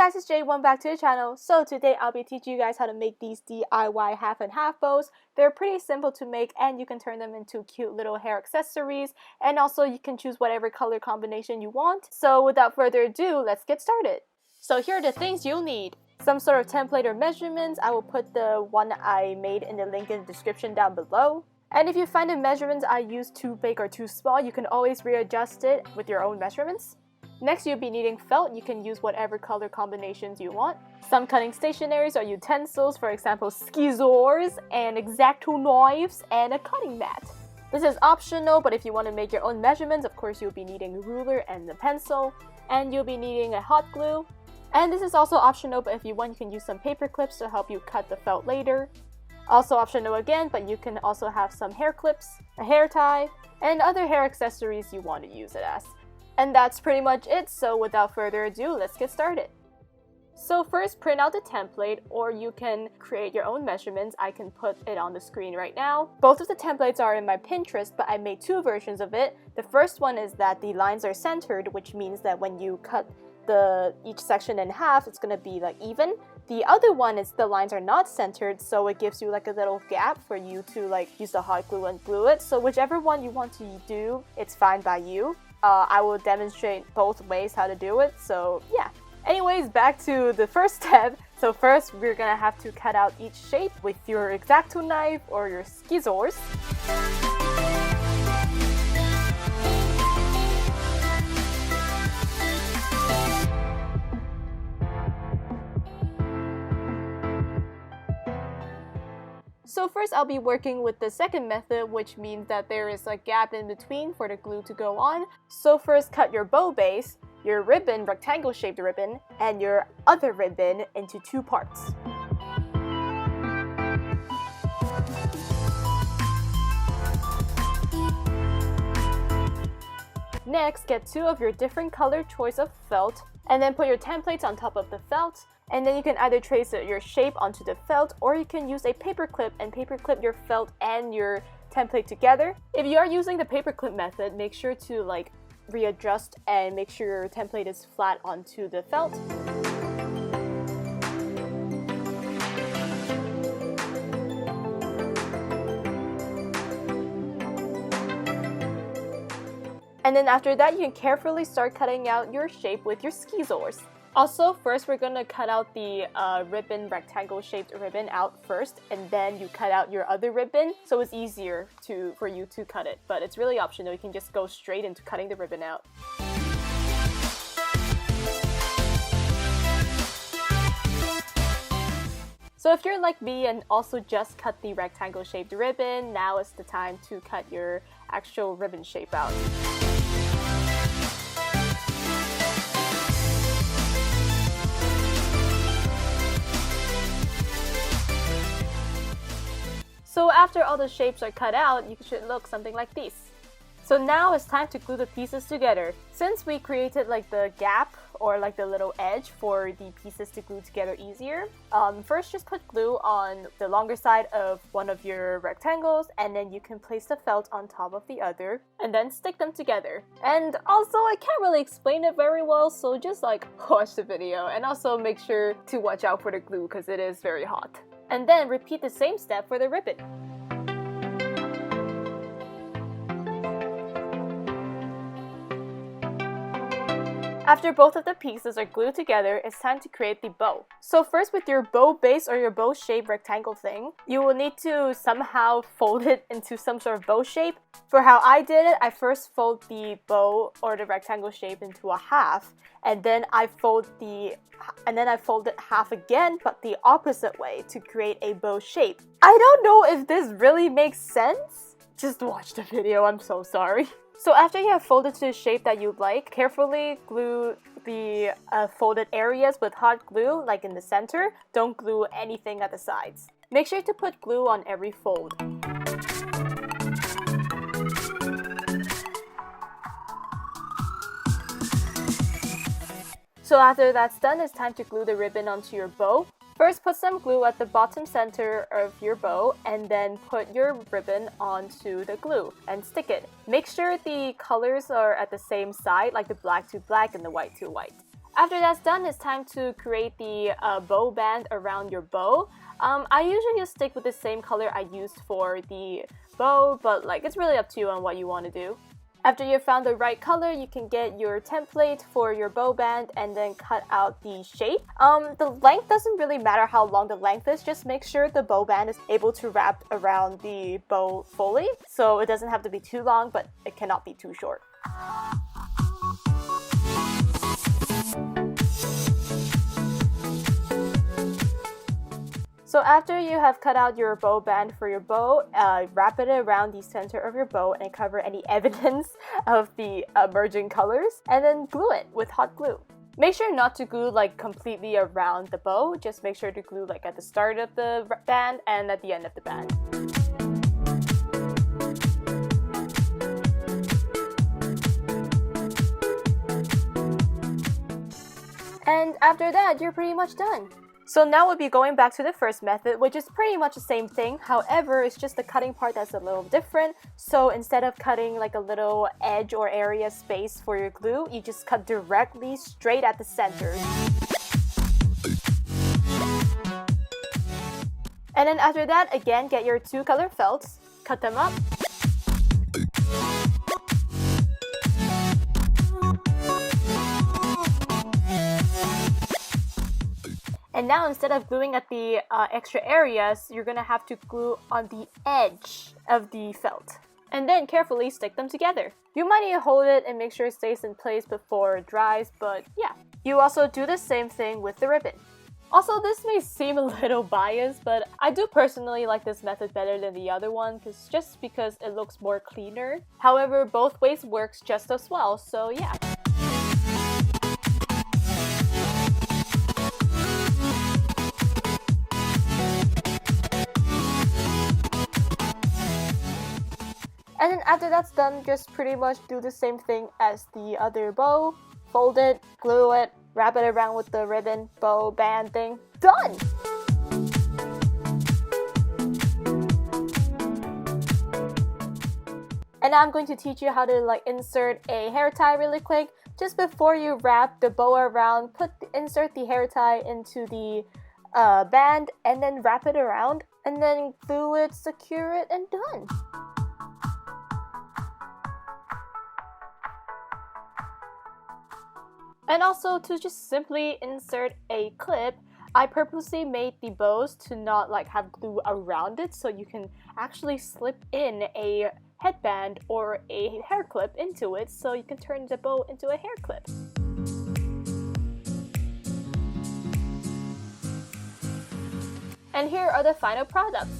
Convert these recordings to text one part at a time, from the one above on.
guys, it's Jade. Welcome back to the channel. So today I'll be teaching you guys how to make these DIY half and half bows. They're pretty simple to make and you can turn them into cute little hair accessories, and also you can choose whatever color combination you want. So without further ado, let's get started. So here are the things you'll need. Some sort of template or measurements. I will put the one I made in the link in the description down below. And if you find the measurements I use too big or too small, you can always readjust it with your own measurements. Next, you'll be needing felt. You can use whatever color combinations you want. Some cutting stationaries or utensils, for example scissors and X-Acto knives and a cutting mat. This is optional, but if you want to make your own measurements, of course you'll be needing a ruler and a pencil, and you'll be needing a hot glue. And this is also optional, but if you want, you can use some paper clips to help you cut the felt later. Also optional again, but you can also have some hair clips, a hair tie, and other hair accessories you want to use it as. And that's pretty much it, so without further ado, let's get started. So first, print out the template, or you can create your own measurements. I can put it on the screen right now. Both of the templates are in my Pinterest, but I made two versions of it. The first one is that the lines are centered, which means that when you cut each section in half, it's gonna be like even. The other one is the lines are not centered, so it gives you like a little gap for you to like use the hot glue and glue it. So whichever one you want to do, it's fine by you. I will demonstrate both ways how to do it, so yeah. Anyways, back to the first step. So first, we're gonna have to cut out each shape with your X-Acto knife or your scissors. So first I'll be working with the second method, which means that there is a gap in between for the glue to go on. So first cut your bow base, your ribbon, rectangle shaped ribbon, and your other ribbon into two parts. Next, get two of your different color choice of felt, and then put your templates on top of the felt. And then you can either trace your shape onto the felt, or you can use a paper clip and paper clip your felt and your template together. If you are using the paper clip method, make sure to like readjust and make sure your template is flat onto the felt. And then after that, you can carefully start cutting out your shape with your scissors. Also, first we're gonna cut out the ribbon, rectangle shaped ribbon out first, and then you cut out your other ribbon, so it's easier for you to cut it. But it's really optional, you can just go straight into cutting the ribbon out. So if you're like me and also just cut the rectangle shaped ribbon, now is the time to cut your actual ribbon shape out. So after all the shapes are cut out, you should look something like this. So now it's time to glue the pieces together. Since we created like the gap or like the little edge for the pieces to glue together easier, first just put glue on the longer side of one of your rectangles, and then you can place the felt on top of the other and then stick them together. And also, I can't really explain it very well, so just like watch the video, and also make sure to watch out for the glue because it is very hot. And then repeat the same step for the ribbon. After both of the pieces are glued together, it's time to create the bow. So first, with your bow base or your bow shape rectangle thing, you will need to somehow fold it into some sort of bow shape. For how I did it, I first fold the bow or the rectangle shape into a half, and then I fold it half again, but the opposite way, to create a bow shape. I don't know if this really makes sense. Just watch the video, I'm so sorry. So after you have folded to the shape that you like, carefully glue the folded areas with hot glue, like in the center. Don't glue anything at the sides. Make sure to put glue on every fold. So after that's done, it's time to glue the ribbon onto your bow. First, put some glue at the bottom center of your bow and then put your ribbon onto the glue and stick it. Make sure the colors are at the same side, like the black to black and the white to white. After that's done, it's time to create the bow band around your bow. I usually just stick with the same color I used for the bow, but like it's really up to you on what you want to do. After you've found the right color, you can get your template for your bow band and then cut out the shape. The length doesn't really matter how long the length is, just make sure the bow band is able to wrap around the bow fully. So it doesn't have to be too long, but it cannot be too short. So after you have cut out your bow band for your bow, wrap it around the center of your bow and cover any evidence of the emerging colors, and then glue it with hot glue. Make sure not to glue like completely around the bow, just make sure to glue like at the start of the band and at the end of the band. And after that, you're pretty much done. So now we'll be going back to the first method, which is pretty much the same thing. However, it's just the cutting part that's a little different. So instead of cutting like a little edge or area space for your glue, you just cut directly straight at the center. And then after that, again, get your 2-color felts, cut them up. And now instead of gluing at the extra areas, you're gonna have to glue on the edge of the felt. And then carefully stick them together. You might need to hold it and make sure it stays in place before it dries, but yeah. You also do the same thing with the ribbon. Also, this may seem a little biased, but I do personally like this method better than the other one, just because it looks more cleaner. However, both ways works just as well, so yeah. And then after that's done, just pretty much do the same thing as the other bow. Fold it, glue it, wrap it around with the ribbon, bow, band thing. Done! And now I'm going to teach you how to like insert a hair tie really quick. Just before you wrap the bow around, insert the hair tie into the band and then wrap it around and then glue it, secure it, and done. And also to just simply insert a clip, I purposely made the bows to not like have glue around it, so you can actually slip in a headband or a hair clip into it, so you can turn the bow into a hair clip. And here are the final products.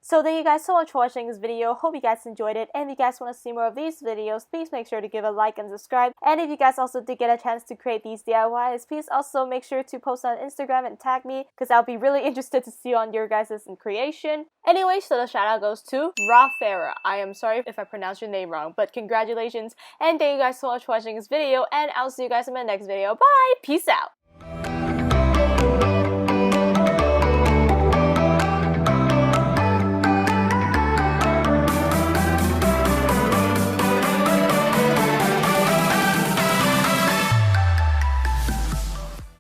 So thank you guys so much for watching this video. Hope you guys enjoyed it. And if you guys want to see more of these videos, please make sure to give a like and subscribe. And if you guys also did get a chance to create these DIYs, please also make sure to post on Instagram and tag me, because I'll be really interested to see on your guys' creation. Anyway, so the shout out goes to Ra Farah. I am sorry if I pronounced your name wrong, but congratulations. And thank you guys so much for watching this video, and I'll see you guys in my next video. Bye! Peace out!